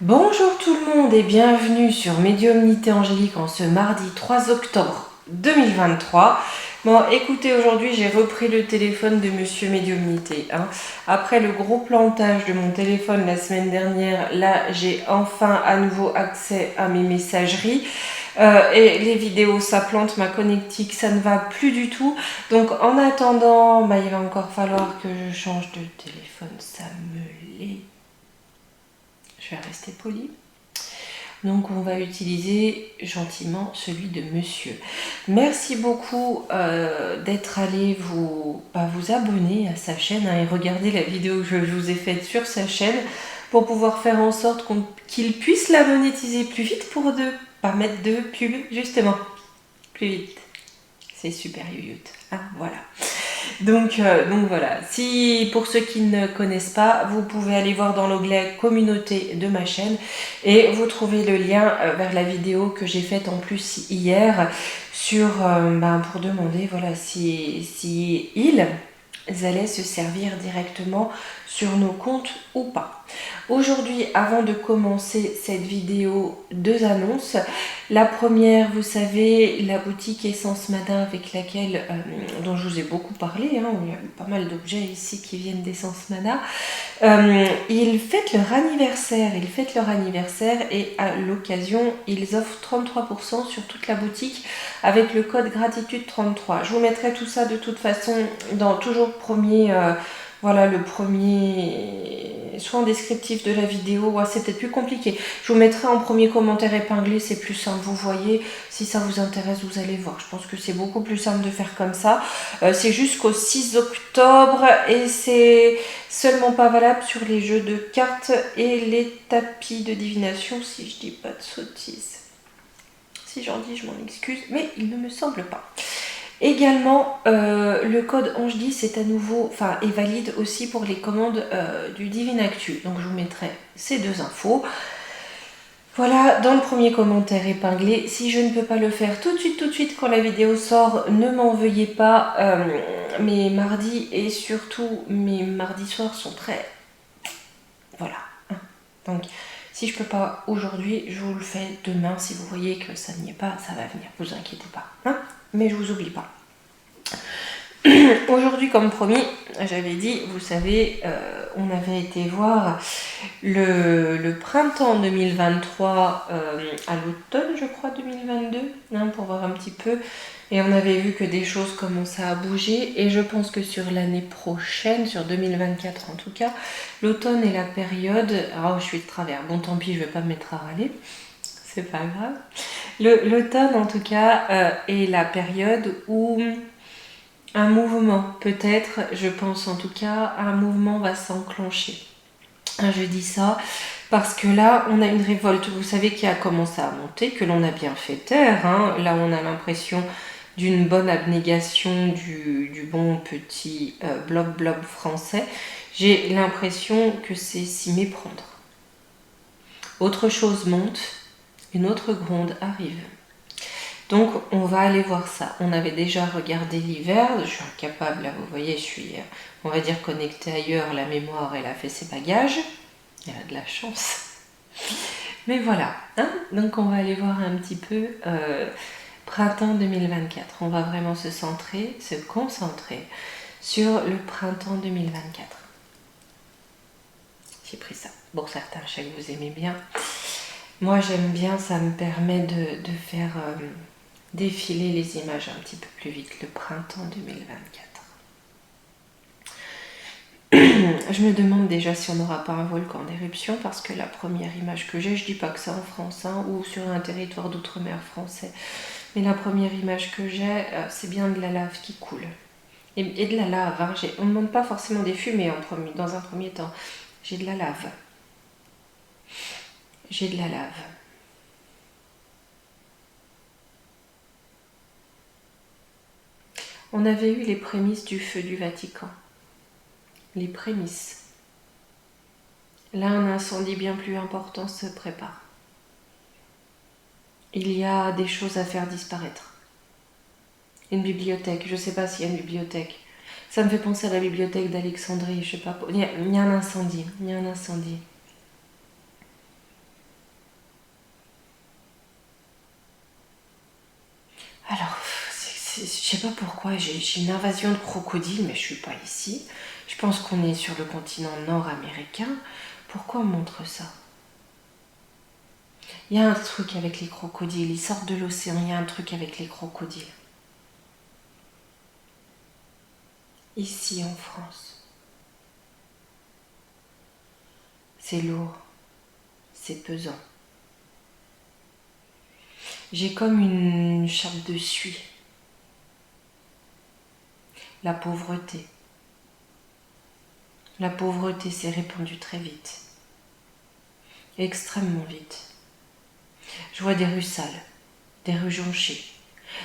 Bonjour tout le monde et bienvenue sur Médiumnité Angélique en ce mardi 3 octobre 2023. Bon, écoutez, aujourd'hui j'ai repris le téléphone de Monsieur Médiumnité. Après le gros plantage de mon téléphone la semaine dernière, là j'ai enfin à nouveau accès à mes messageries. Et les vidéos, ça plante ma connectique, ça ne va plus du tout. Donc en attendant, il va encore falloir que je change de téléphone, ça me l'est. Je vais rester poli. Donc on va utiliser gentiment celui de monsieur. Merci beaucoup d'être allé vous abonner à sa chaîne et regarder la vidéo que je vous ai faite sur sa chaîne pour pouvoir faire en sorte qu'il puisse la monétiser plus vite pour ne pas mettre de pub justement. Plus vite. C'est super yoyoute. Voilà. Donc voilà, si pour ceux qui ne connaissent pas, vous pouvez aller voir dans l'onglet communauté de ma chaîne et vous trouvez le lien vers la vidéo que j'ai faite en plus hier sur pour demander voilà si ils allaient se servir directement sur nos comptes ou pas. Aujourd'hui, avant de commencer cette vidéo, deux annonces. La première, vous savez, la boutique Essence Madin avec laquelle, dont je vous ai beaucoup parlé, il y a pas mal d'objets ici qui viennent d'Essence Madin. Ils fêtent leur anniversaire et à l'occasion, ils offrent 33% sur toute la boutique avec le code gratitude 33. Je vous mettrai tout ça de toute façon dans toujours le premier, soit en descriptif de la vidéo, c'est peut-être plus compliqué. Je vous mettrai en premier commentaire épinglé, c'est plus simple, vous voyez, si ça vous intéresse, vous allez voir. Je pense que c'est beaucoup plus simple de faire comme ça. C'est jusqu'au 6 octobre et c'est seulement pas valable sur les jeux de cartes et les tapis de divination, si je dis pas de sottises. Si j'en dis, je m'en excuse, mais il ne me semble pas. Également, le code Ange 10 est à nouveau, est valide aussi pour les commandes du Divine Actu. Donc je vous mettrai ces deux infos. Voilà, dans le premier commentaire épinglé, si je ne peux pas le faire tout de suite quand la vidéo sort, ne m'en veuillez pas. Mes mardis et surtout mes mardis soirs sont très... Voilà. Donc si je peux pas aujourd'hui, je vous le fais demain. Si vous voyez que ça n'y est pas, ça va venir, vous inquiétez pas. Mais je vous oublie pas. Aujourd'hui, comme promis, j'avais dit, vous savez, on avait été voir le printemps 2023 à l'automne, je crois, 2022, pour voir un petit peu. Et on avait vu que des choses commençaient à bouger. Et je pense que sur l'année prochaine, sur 2024 en tout cas, l'automne est la période... je suis de travers. Bon, tant pis, je vais pas me mettre à râler. C'est pas grave. L'automne, en tout cas, est la période où... un mouvement, peut-être, je pense en tout cas, un mouvement va s'enclencher. Je dis ça parce que là, on a une révolte, vous savez, qui a commencé à monter, que l'on a bien fait taire. Là, on a l'impression d'une bonne abnégation du bon petit blob français. J'ai l'impression que c'est s'y méprendre. Autre chose monte, une autre gronde arrive. Donc on va aller voir ça. On avait déjà regardé l'hiver, je suis incapable, là vous voyez, je suis, on va dire, connectée ailleurs, la mémoire, elle a fait ses bagages. Elle a de la chance. Mais voilà, donc on va aller voir un petit peu printemps 2024. On va vraiment se concentrer sur le printemps 2024. J'ai pris ça. Pour certains, je sais que vous aimez bien. Moi j'aime bien, ça me permet de faire... défiler les images un petit peu plus vite, le printemps 2024. Je me demande déjà si on n'aura pas un volcan d'éruption, parce que la première image que j'ai, je dis pas que c'est en France, ou sur un territoire d'outre-mer français, mais la première image que j'ai, c'est bien de la lave qui coule. Et de la lave, on ne demande pas forcément des fumées dans un premier temps. J'ai de la lave. J'ai de la lave. On avait eu les prémices du feu du Vatican. Les prémices. Là, un incendie bien plus important se prépare. Il y a des choses à faire disparaître. Une bibliothèque, je ne sais pas s'il y a une bibliothèque. Ça me fait penser à la bibliothèque d'Alexandrie, je sais pas. Il y a un incendie, Alors, je sais pas pourquoi, j'ai une invasion de crocodiles, mais je suis pas ici. Je pense qu'on est sur le continent nord-américain. Pourquoi on montre ça? Il y a un truc avec les crocodiles, ils sortent de l'océan, il y a un truc avec les crocodiles. Ici en France, c'est lourd, c'est pesant. J'ai comme une chape de suie. La pauvreté. La pauvreté s'est répandue très vite. Extrêmement vite. Je vois des rues sales, des rues jonchées.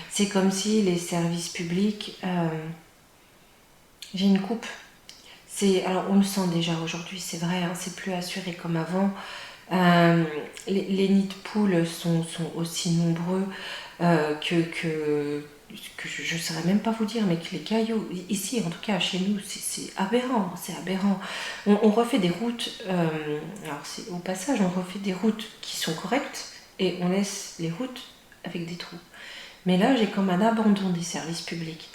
C'est comme si les services publics... j'ai une coupe. Alors on le sent déjà aujourd'hui, c'est vrai, hein, c'est plus assuré comme avant. Les nids de poules sont aussi nombreux que je ne saurais même pas vous dire, mais que les cailloux, ici en tout cas chez nous, c'est aberrant, c'est aberrant. On refait des routes, alors au passage, on refait des routes qui sont correctes et on laisse les routes avec des trous. Mais là, j'ai comme un abandon des services publics.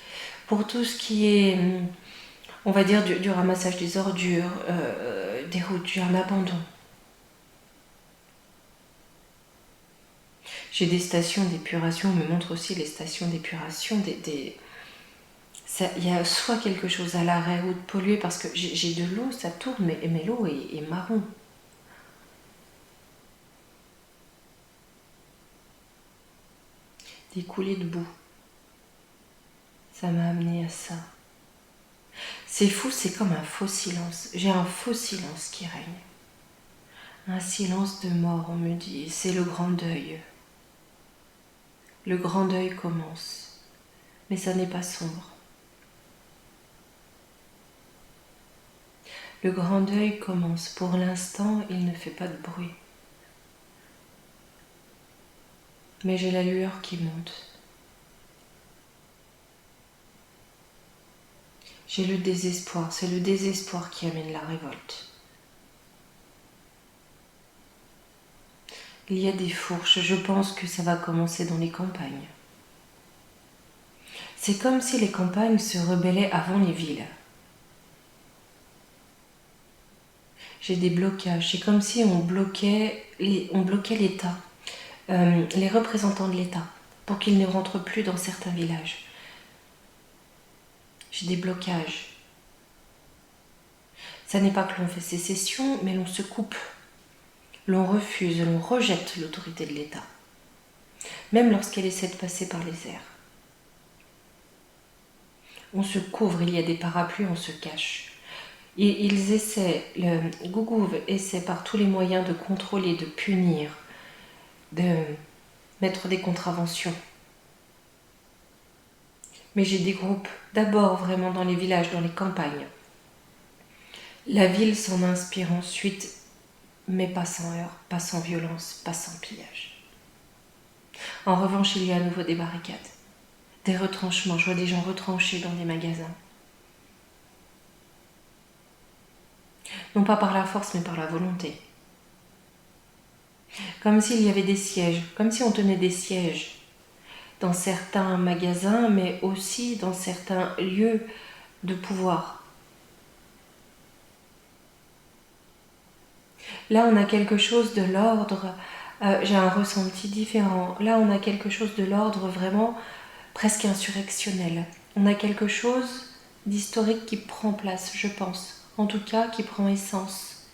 Pour tout ce qui est, on va dire, du ramassage des ordures, des routes, j'ai un abandon. J'ai des stations d'épuration, on me montre aussi les stations d'épuration il y a soit quelque chose à l'arrêt ou de polluer parce que j'ai de l'eau, ça tourne, mais l'eau est marron. Des coulées de boue. Ça m'a amené à ça. C'est fou, c'est comme un faux silence. J'ai un faux silence qui règne. Un silence de mort, on me dit. C'est le grand deuil. Le grand deuil commence. Mais ça n'est pas sombre. Le grand deuil commence. Pour l'instant, il ne fait pas de bruit. Mais j'ai la lueur qui monte. J'ai le désespoir. C'est le désespoir qui amène la révolte. Il y a des fourches. Je pense que ça va commencer dans les campagnes. C'est comme si les campagnes se rebellaient avant les villes. J'ai des blocages. C'est comme si on bloquait l'État, les représentants de l'État, pour qu'ils ne rentrent plus dans certains villages. J'ai des blocages. Ça n'est pas que l'on fait sécession, mais l'on se coupe. L'on refuse, l'on rejette l'autorité de l'État. Même lorsqu'elle essaie de passer par les airs. On se couvre, il y a des parapluies, on se cache. Et ils essaient, le Gougouvre essaie par tous les moyens de contrôler, de punir, de mettre des contraventions. Mais j'ai des groupes, d'abord vraiment dans les villages, dans les campagnes. La ville s'en inspire ensuite, mais pas sans heurts, pas sans violence, pas sans pillage. En revanche, il y a à nouveau des barricades, des retranchements. Je vois des gens retranchés dans des magasins. Non pas par la force, mais par la volonté. Comme s'il y avait des sièges, comme si on tenait des sièges dans certains magasins, mais aussi dans certains lieux de pouvoir. Là, on a quelque chose de l'ordre, j'ai un ressenti différent. Là, on a quelque chose de l'ordre vraiment presque insurrectionnel. On a quelque chose d'historique qui prend place, je pense. En tout cas, qui prend essence.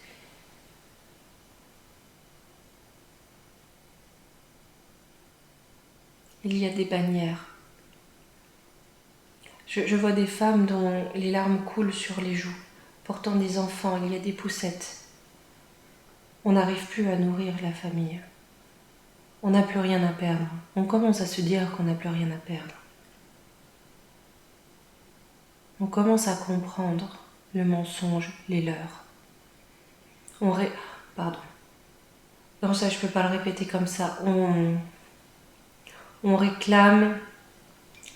Il y a des bannières. Je vois des femmes dont les larmes coulent sur les joues, portant des enfants, il y a des poussettes. On n'arrive plus à nourrir la famille. On n'a plus rien à perdre. On commence à se dire qu'on n'a plus rien à perdre. On commence à comprendre le mensonge, les leurs. Pardon. Non, ça, je peux pas le répéter comme ça. On réclame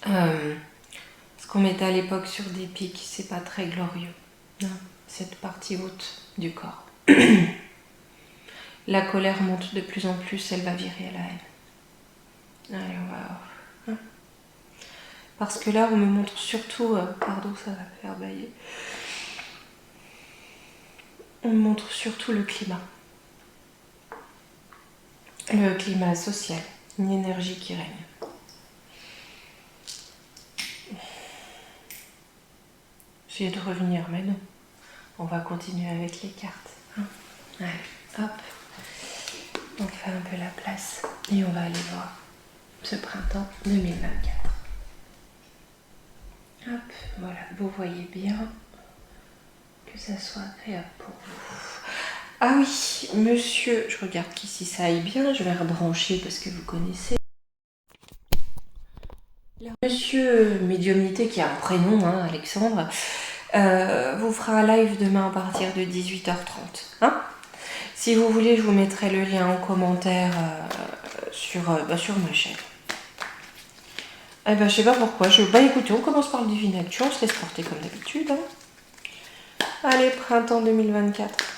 ce qu'on mettait à l'époque sur des pics. C'est pas très glorieux. Non, cette partie haute du corps. La colère monte de plus en plus, elle va virer à la haine. Allez, on va... Parce que là, on me montre surtout... pardon, ça va me faire bailler. On me montre surtout le climat. Le climat social. Une énergie qui règne. J'ai de revenir, mais non. On va continuer avec les cartes. Hein. Allez, hop. On fait un peu la place. Et on va aller voir ce printemps 2024. Hop, voilà. Vous voyez bien que ça soit agréable pour vous. Ah oui, monsieur, je regarde qu'ici ça aille bien. Je vais rebrancher parce que vous connaissez. Monsieur Médiumnité, qui a un prénom, hein, Alexandre, vous fera un live demain à partir de 18h30. Hein, si vous voulez, je vous mettrai le lien en commentaire sur ma chaîne. Eh ben, je sais pas pourquoi. Bah écoutez, on commence par le Divine Actu, on se laisse porter comme d'habitude. Hein. Allez, printemps 2024.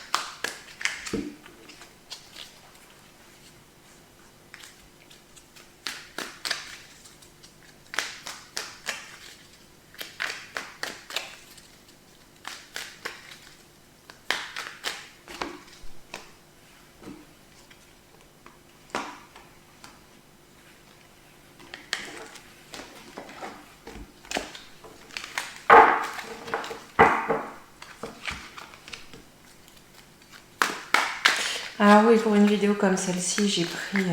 Alors oui, pour une vidéo comme celle-ci, j'ai pris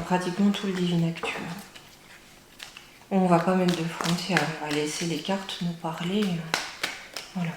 pratiquement tout le Divine Actu. On va pas mettre de frontières, on va laisser les cartes nous parler. Voilà.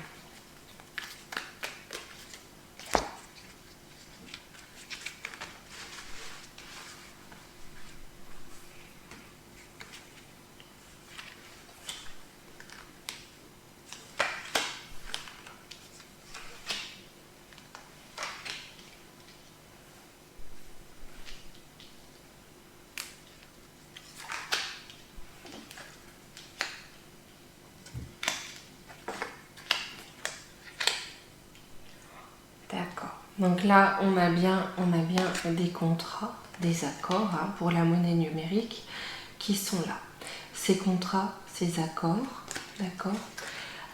D'accord. Donc là, on a bien des contrats, des accords hein, pour la monnaie numérique qui sont là. Ces contrats, ces accords, d'accord,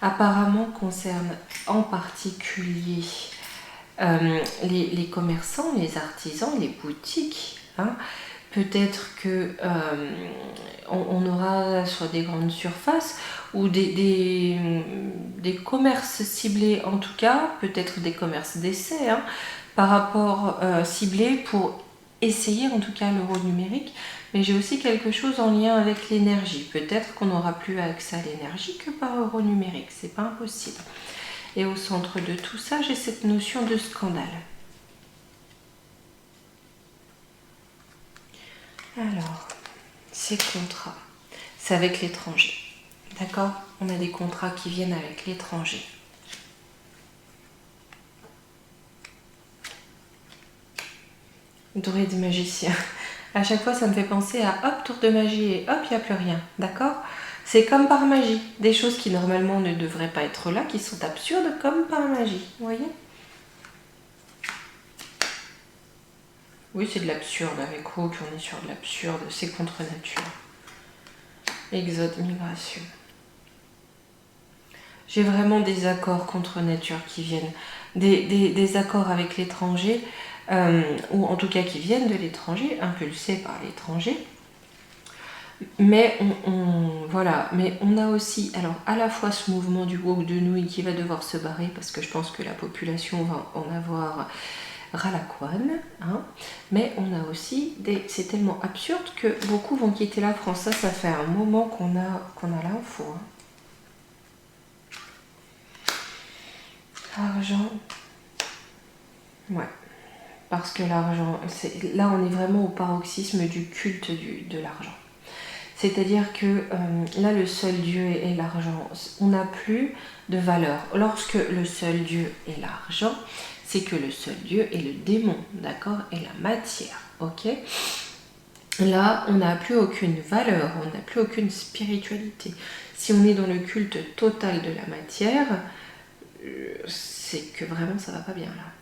apparemment concernent en particulier les commerçants, les artisans, les boutiques. Hein. Peut-être que on aura soit des grandes surfaces ou des commerces ciblés en tout cas, peut-être des commerces d'essai, hein, par rapport ciblés pour essayer en tout cas l'euro numérique. Mais j'ai aussi quelque chose en lien avec l'énergie. Peut-être qu'on n'aura plus accès à l'énergie que par euro numérique, c'est pas impossible. Et au centre de tout ça, j'ai cette notion de scandale. Alors, ces contrats, c'est avec l'étranger. D'accord? On a des contrats qui viennent avec l'étranger. Druide magicien. À chaque fois, ça me fait penser à hop, tour de magie et hop, il n'y a plus rien. D'accord? C'est comme par magie. Des choses qui normalement ne devraient pas être là, qui sont absurdes comme par magie. Vous voyez? Oui, c'est de l'absurde. Avec Rook, on est sur de l'absurde. C'est contre nature. Exode, migration. J'ai vraiment des accords contre nature qui viennent. Des accords avec l'étranger, ou en tout cas qui viennent de l'étranger, impulsés par l'étranger. Mais voilà, mais on a aussi, alors à la fois ce mouvement du woke de nouilles qui va devoir se barrer parce que je pense que la population va en avoir ras la couenne, hein, mais on a aussi c'est tellement absurde que beaucoup vont quitter la France. Ça fait un moment qu'on a l'info. Hein. Argent, ouais, parce que l'argent, là on est vraiment au paroxysme du culte de l'argent. C'est-à-dire que là, le seul Dieu est l'argent. On n'a plus de valeur. Lorsque le seul Dieu est l'argent, c'est que le seul Dieu est le démon, d'accord, et la matière, ok. Là, on n'a plus aucune valeur, on n'a plus aucune spiritualité. Si on est dans le culte total de la matière, c'est que vraiment ça va pas bien là.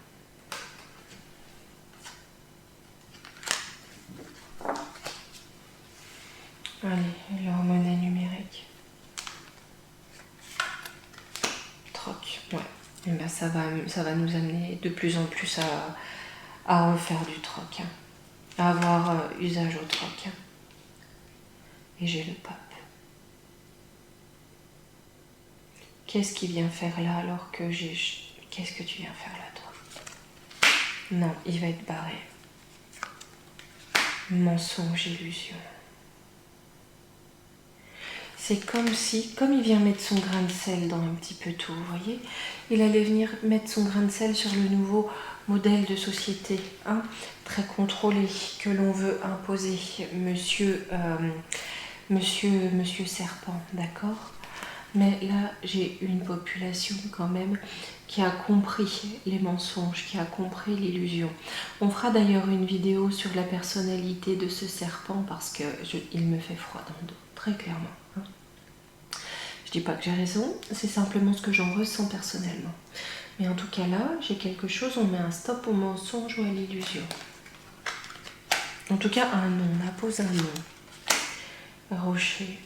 Allez, leur monnaie ça va nous amener de plus en plus à refaire du troc, hein, à avoir usage au troc. Hein. Et j'ai le pape. Qu'est-ce qu'il vient faire là alors que j'ai... Qu'est-ce que tu viens faire là, toi? Non, il va être barré. Mensonge, illusion. C'est comme si, comme il vient mettre son grain de sel dans un petit peu tout, vous voyez, il allait venir mettre son grain de sel sur le nouveau modèle de société, hein, très contrôlé, que l'on veut imposer, monsieur Serpent, d'accord? Mais là, j'ai une population quand même qui a compris les mensonges, qui a compris l'illusion. On fera d'ailleurs une vidéo sur la personnalité de ce serpent parce que il me fait froid dans le dos, très clairement. Hein. Je dis pas que j'ai raison, c'est simplement ce que j'en ressens personnellement. Mais en tout cas là, j'ai quelque chose, on met un stop au mensonge ou à l'illusion. En tout cas, un nom, on appose un nom. Rocher.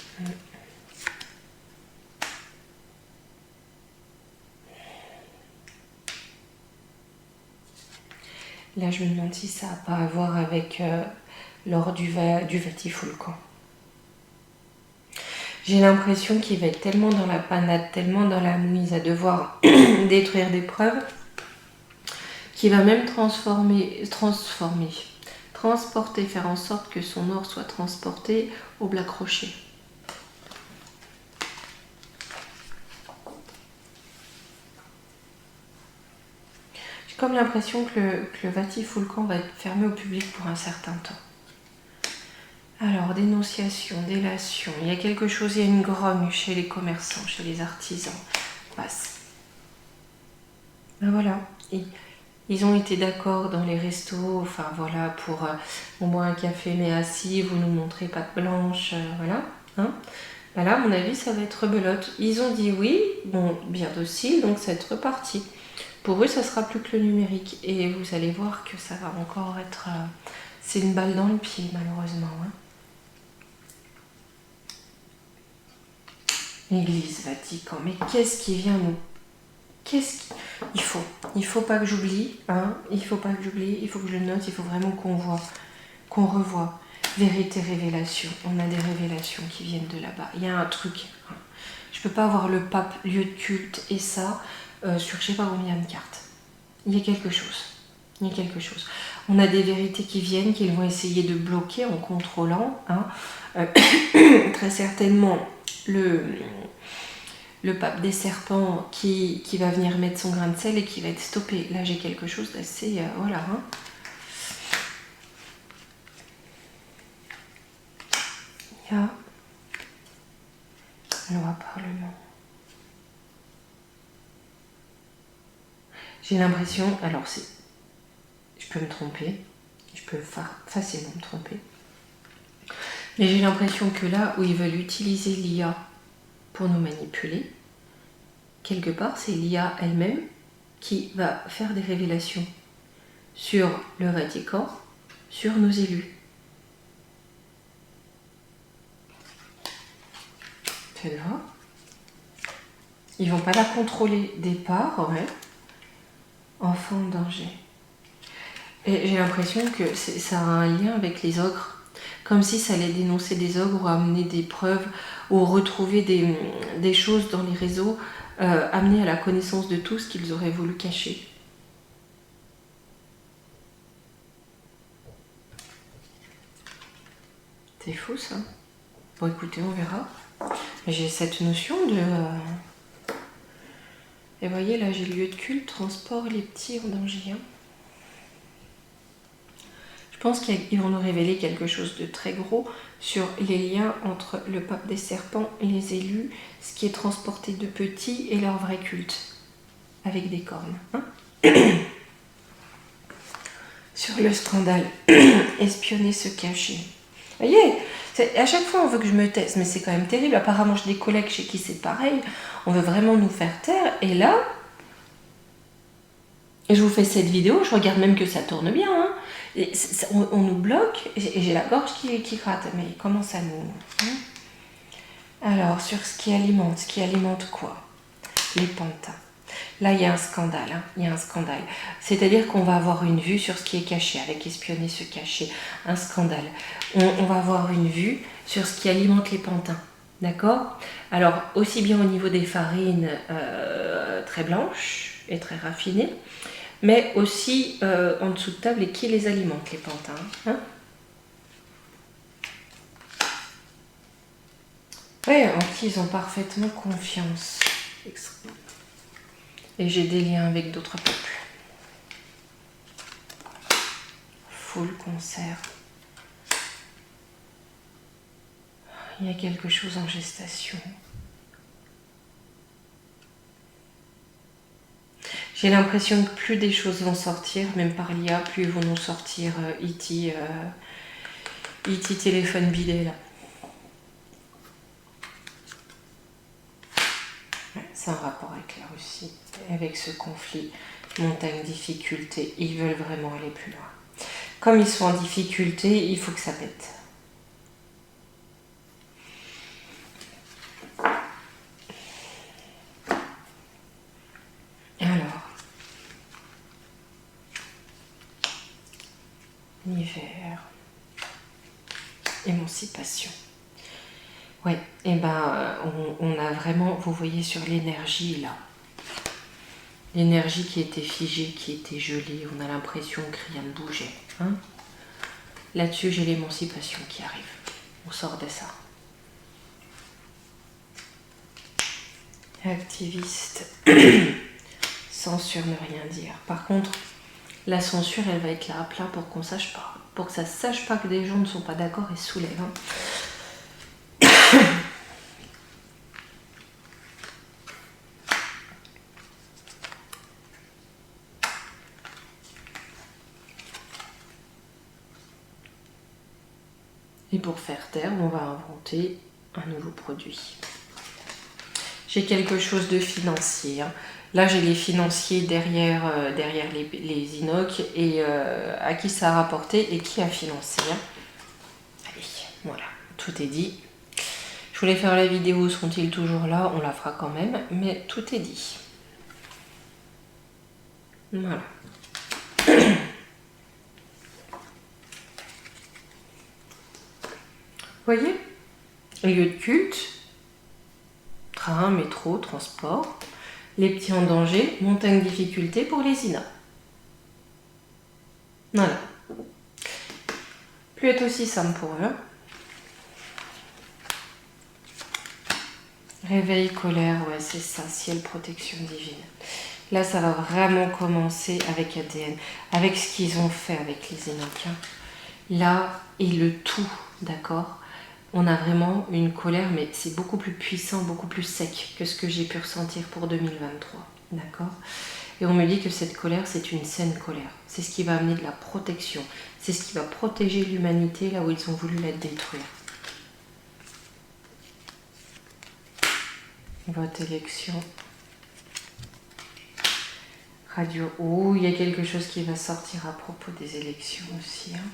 Là, je me demande si ça n'a pas à voir avec l'or du Vatifulcan. J'ai l'impression qu'il va être tellement dans la panade, tellement dans la mouise à devoir détruire des preuves, qu'il va même transporter, faire en sorte que son or soit transporté au Black Rocher. J'ai comme l'impression que le Vatifulcan va être fermé au public pour un certain temps. Alors, dénonciation, délation, il y a quelque chose, il y a une grogne chez les commerçants, chez les artisans. Passe. Ben voilà, ils ont été d'accord dans les restos, enfin voilà, pour on boit un café mais assis, vous nous montrez patte blanche, voilà. Hein. Ben là, à mon avis, ça va être rebelote. Ils ont dit oui, bon, bien docile, donc ça va être reparti. Pour eux, ça sera plus que le numérique. Et vous allez voir que ça va encore être... c'est une balle dans le pied, malheureusement. Hein. Église, Vatican, mais qu'est-ce qui vient nous... Il faut pas que j'oublie, hein. Il faut pas que j'oublie, il faut que je le note, il faut vraiment qu'on voit, qu'on revoie. Vérité, révélation. On a des révélations qui viennent de là-bas. Il y a un truc. Hein. Je peux pas avoir le pape, lieu de culte et ça sur je sais pas combien de cartes. Il y a quelque chose. Il y a quelque chose. On a des vérités qui viennent, qu'ils vont essayer de bloquer en contrôlant. Hein. Très certainement le pape des serpents qui va venir mettre son grain de sel et qui va être stoppé. Là, j'ai quelque chose d'assez... voilà. Hein. Il y a loi parlement. J'ai l'impression... Alors, je peux me tromper. Je peux facilement me tromper. Mais j'ai l'impression que là où ils veulent utiliser l'IA pour nous manipuler, quelque part, c'est l'IA elle-même qui va faire des révélations sur le Vatican, sur nos élus. Tu vois ? Ils vont pas la contrôler départ, ouais. Enfant en danger. Et j'ai l'impression que ça a un lien avec les ogres. Comme si ça allait dénoncer des ogres ou amener des preuves ou retrouver des choses dans les réseaux, amener à la connaissance de tous qu'ils auraient voulu cacher. C'est fou ça. Bon écoutez, on verra. J'ai cette notion de... Et vous voyez là, j'ai lieu de culte, transport, les petits en danger. Hein. Je pense qu'ils vont nous révéler quelque chose de très gros sur les liens entre le pape des serpents et les élus, ce qui est transporté de petits et leur vrai culte, avec des cornes. Hein. Sur le scandale, espionner, se cacher. Vous voyez, à chaque fois on veut que je me taise, mais c'est quand même terrible. Apparemment j'ai des collègues chez qui c'est pareil, on veut vraiment nous faire taire, et là, je vous fais cette vidéo, je regarde même que ça tourne bien, hein. Et on nous bloque, et j'ai la gorge qui gratte, mais comment ça nous... Hein. Alors, sur ce qui alimente quoi? Les pantins. Là, il y a un scandale, hein, il y a un scandale. C'est-à-dire qu'on va avoir une vue sur ce qui est caché, avec espionner, se cacher, un scandale. On va avoir une vue sur ce qui alimente les pantins, d'accord? Alors, aussi bien au niveau des farines très blanches et très raffinées, mais aussi en dessous de table et qui les alimente, les pantins, hein? Oui, en qui ils ont parfaitement confiance. Et j'ai des liens avec d'autres peuples. Full concert. Il y a quelque chose en gestation. J'ai l'impression que plus des choses vont sortir, même par l'IA, plus ils vont nous sortir E.T. téléphone bidé là. C'est un rapport avec la Russie, avec ce conflit, montagne, difficulté. Ils veulent vraiment aller plus loin. Comme ils sont en difficulté, il faut que ça pète. Alors, l'hiver, émancipation. Ouais, et ben on a vraiment, vous voyez sur l'énergie là, l'énergie qui était figée, qui était gelée, on a l'impression que rien ne bougeait. Hein. Là-dessus, j'ai l'émancipation qui arrive. On sort de ça. Activiste, censure ne rien dire. Par contre, la censure, elle va être là à plat pour qu'on sache pas. Pour que ça sache pas que des gens ne sont pas d'accord et se soulèvent. Hein. Et pour faire taire, on va inventer un nouveau produit. J'ai quelque chose de financier. Hein. Là, j'ai les financiers derrière les inox et à qui ça a rapporté et qui a financé. Hein. Allez, voilà, tout est dit. Je voulais faire la vidéo, sont-ils toujours là? On la fera quand même, mais tout est dit. Voilà. Vous voyez? Lieu de culte, train, métro, transport, les petits en danger, montagne difficulté pour les INA. Voilà. Plus être aussi simple pour eux. Réveil, colère, ouais, c'est ça, ciel, protection divine. Là, ça va vraiment commencer avec ADN, avec ce qu'ils ont fait avec les Enochiens. Là, et le tout, d'accord? On a vraiment une colère, mais c'est beaucoup plus puissant, beaucoup plus sec que ce que j'ai pu ressentir pour 2023, d'accord? Et on me dit que cette colère, c'est une saine colère. C'est ce qui va amener de la protection. C'est ce qui va protéger l'humanité là où ils ont voulu la détruire. Vote élection. Radio. Oh, il y a quelque chose qui va sortir à propos des élections aussi. Hein.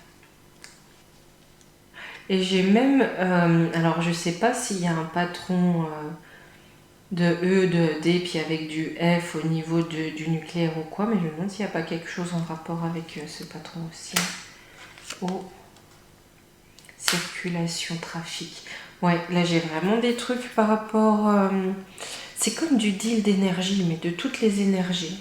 Et j'ai même... alors, je sais pas s'il y a un patron de E, de D, puis avec du F au niveau du nucléaire ou quoi, mais je me demande s'il n'y a pas quelque chose en rapport avec ce patron aussi. Oh. Circulation, trafic. Ouais, là j'ai vraiment des trucs par rapport... c'est comme du deal d'énergie, mais de toutes les énergies.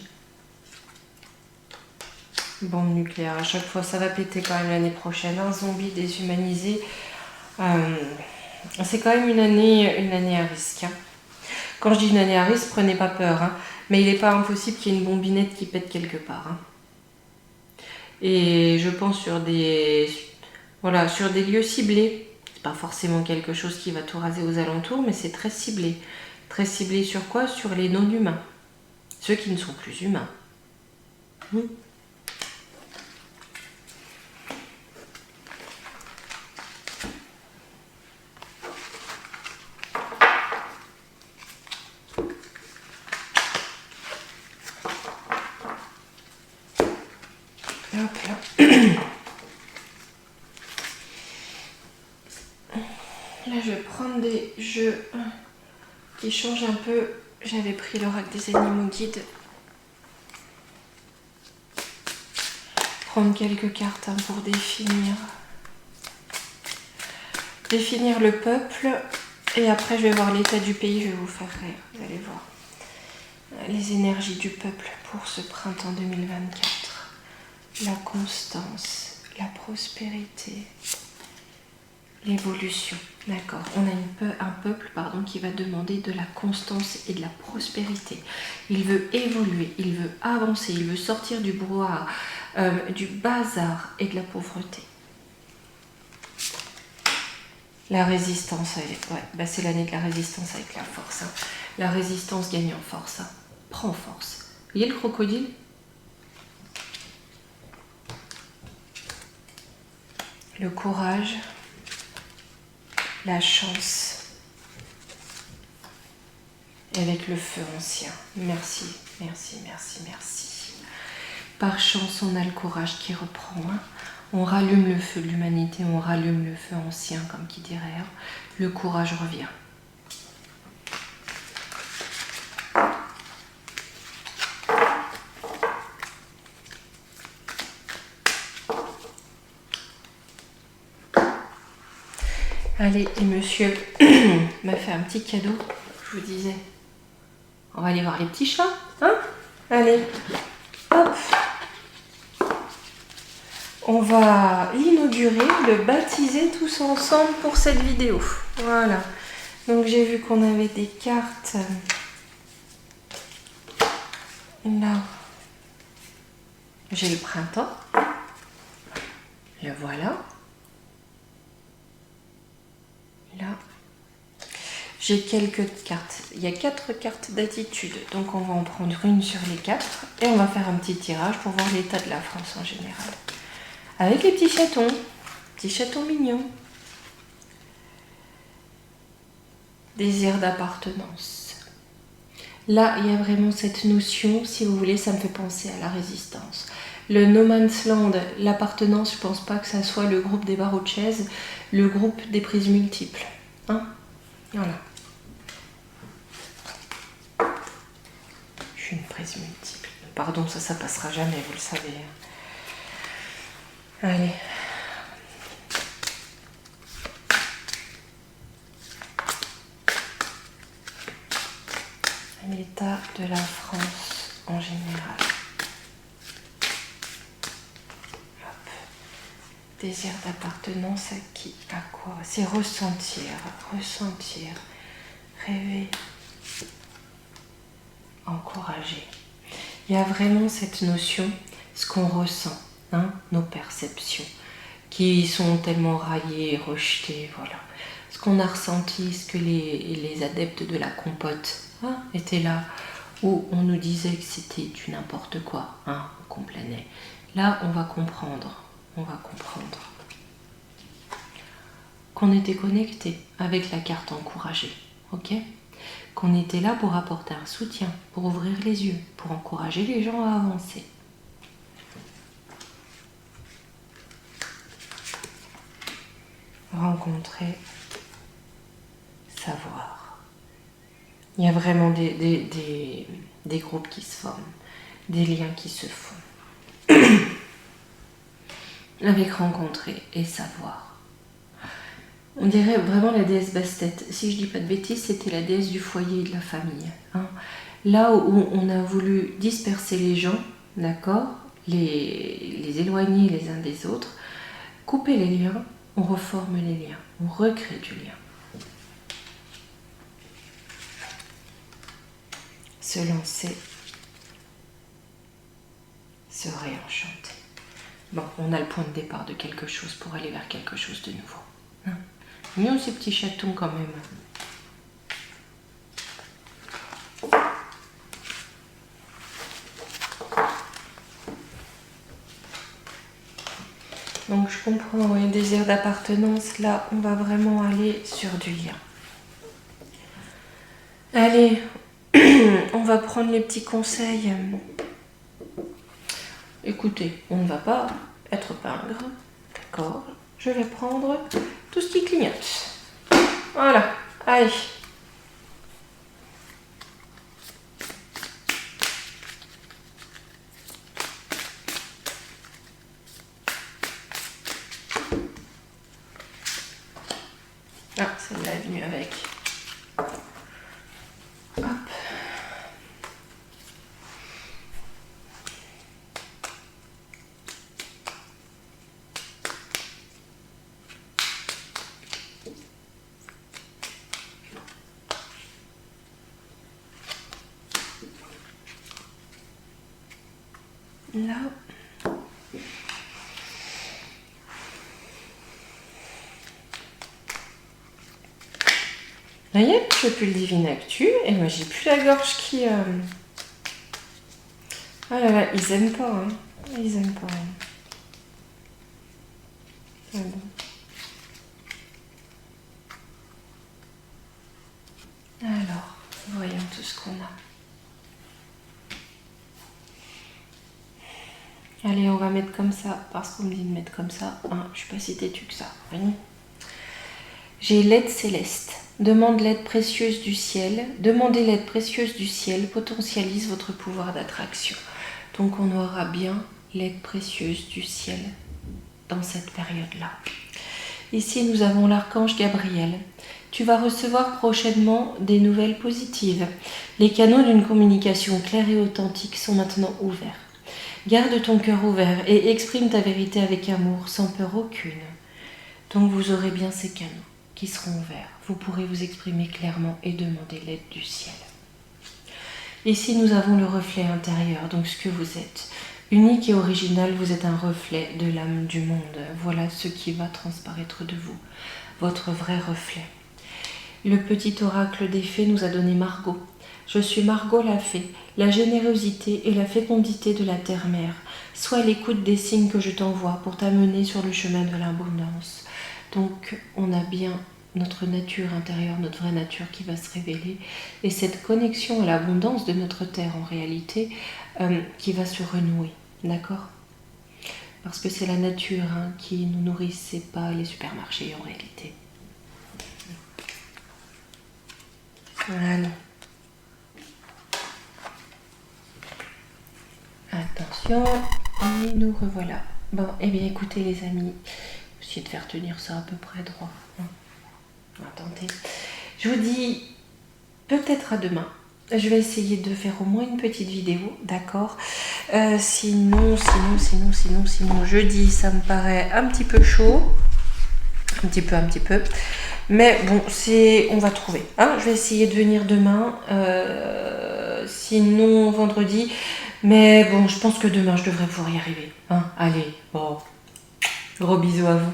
Bombe nucléaire, à chaque fois ça va péter quand même l'année prochaine. Un zombie déshumanisé. C'est quand même une année à risque. Hein. Quand je dis une année à risque, prenez pas peur. Hein. Mais il n'est pas impossible qu'il y ait une bombinette qui pète quelque part. Hein. Et je pense sur des lieux ciblés. C'est pas forcément quelque chose qui va tout raser aux alentours, mais c'est très ciblé. Très ciblé sur quoi? Sur les non-humains. Ceux qui ne sont plus humains. Hop là. Là, je vais prendre des jeux qui changent un peu j'avais pris l'oracle des animaux guides. Prendre quelques cartes hein, pour définir le peuple. Et après, je vais voir l'état du pays, je vais vous faire rire. Vous allez voir les énergies du peuple pour ce printemps 2024. La constance, la prospérité, l'évolution. D'accord. On a un peuple qui va demander de la constance et de la prospérité. Il veut évoluer, il veut avancer, il veut sortir du brouhaha, du bazar et de la pauvreté. La résistance, c'est l'année de la résistance avec la force. Hein. La résistance gagne en force. Hein. Prends force. Vous voyez le crocodile? Le courage, la chance, et avec le feu ancien. Merci, merci, merci, merci. Par chance, on a le courage qui reprend. Hein. On rallume le feu de l'humanité, on rallume le feu ancien, comme qui dirait. Hein. Le courage revient. Allez, et monsieur m'a fait un petit cadeau, je vous disais. On va aller voir les petits chats, hein? Allez, hop. On va l'inaugurer, le baptiser tous ensemble pour cette vidéo. Voilà. Donc j'ai vu qu'on avait des cartes. Là, j'ai le printemps. Le voilà. Là, j'ai quelques cartes. Il y a 4 cartes d'attitude. Donc on va en prendre une sur les 4. Et on va faire un petit tirage pour voir l'état de la France en général. Avec les petits chatons mignons. Désir d'appartenance. Là, il y a vraiment cette notion, si vous voulez, ça me fait penser à la résistance. Le No Man's Land, l'appartenance, je pense pas que ça soit le groupe des barreaux de chaise, le groupe des prises multiples. Hein? Voilà. Je suis une prise multiple. Pardon, ça passera jamais, vous le savez. Allez. L'état de la France en général. Hop. Désir d'appartenance à qui? À quoi? C'est ressentir, rêver, encourager. Il y a vraiment cette notion, ce qu'on ressent, hein, nos perceptions, qui sont tellement raillées et rejetées, voilà. Ce qu'on a ressenti, ce que les adeptes de la compote étaient là, où on nous disait que c'était du n'importe quoi, hein, qu'on planait. Là, on va comprendre qu'on était connecté avec la carte encouragée, ok? Qu'on était là pour apporter un soutien, pour ouvrir les yeux, pour encourager les gens à avancer. Rencontrer, savoir. Il y a vraiment des groupes qui se forment, des liens qui se font. Avec rencontrer et savoir. On dirait vraiment la déesse Bastet. Si je dis pas de bêtises, c'était la déesse du foyer et de la famille. Hein. Là où on a voulu disperser les gens, d'accord, les éloigner les uns des autres, couper les liens, on reforme les liens, on recrée du lien. Se lancer, se réenchanter. Bon, on a le point de départ de quelque chose pour aller vers quelque chose de nouveau. Hein? Mieux ces petits chatons quand même. Donc je comprends, oui, désir d'appartenance. Là, on va vraiment aller sur du lien. Allez, on va prendre les petits conseils. Écoutez, on ne va pas être pingre, d'accord? Je vais prendre tout ce qui clignote. Voilà, allez. Ah, celle-là est venue avec. Hop. Là. Vous voyez, je peux le divine actu et moi j'ai plus la gorge qui... Ah là là, ils aiment pas, hein. Ils aiment pas. Ah bon. Alors, voyons tout ce qu'on a. Allez, on va mettre comme ça, parce qu'on me dit de mettre comme ça. Hein, je suis pas si têtue que ça. Voyez. J'ai l'aide céleste. Demande l'aide précieuse du ciel. Demandez l'aide précieuse du ciel potentialise votre pouvoir d'attraction. Donc on aura bien l'aide précieuse du ciel dans cette période-là. Ici, nous avons l'archange Gabriel. Tu vas recevoir prochainement des nouvelles positives. Les canaux d'une communication claire et authentique sont maintenant ouverts. Garde ton cœur ouvert et exprime ta vérité avec amour, sans peur aucune. Donc vous aurez bien ces canaux qui seront ouverts. Vous pourrez vous exprimer clairement et demander l'aide du ciel. Ici, nous avons le reflet intérieur, donc ce que vous êtes. Unique et original, vous êtes un reflet de l'âme du monde. Voilà ce qui va transparaître de vous, votre vrai reflet. Le petit oracle des fées nous a donné Margot. Je suis Margot la fée, la générosité et la fécondité de la terre-mère. Sois à l'écoute des signes que je t'envoie pour t'amener sur le chemin de l'abondance. Donc, on a bien notre nature intérieure, notre vraie nature qui va se révéler. Et cette connexion à l'abondance de notre terre, en réalité, qui va se renouer. D'accord ? Parce que c'est la nature qui nous nourrit, c'est pas les supermarchés en réalité. Voilà. Attention, et nous revoilà. Bon, eh bien écoutez les amis, essayez de faire tenir ça à peu près droit. On va tenter. Je vous dis peut-être à demain. Je vais essayer de faire au moins une petite vidéo, d'accord. Sinon, jeudi, ça me paraît un petit peu chaud. Un petit peu. Mais bon, on va trouver. Hein, je vais essayer de venir demain. Sinon, vendredi. Mais bon, je pense que demain, je devrais pouvoir y arriver. Hein, allez, bon. Gros bisous à vous.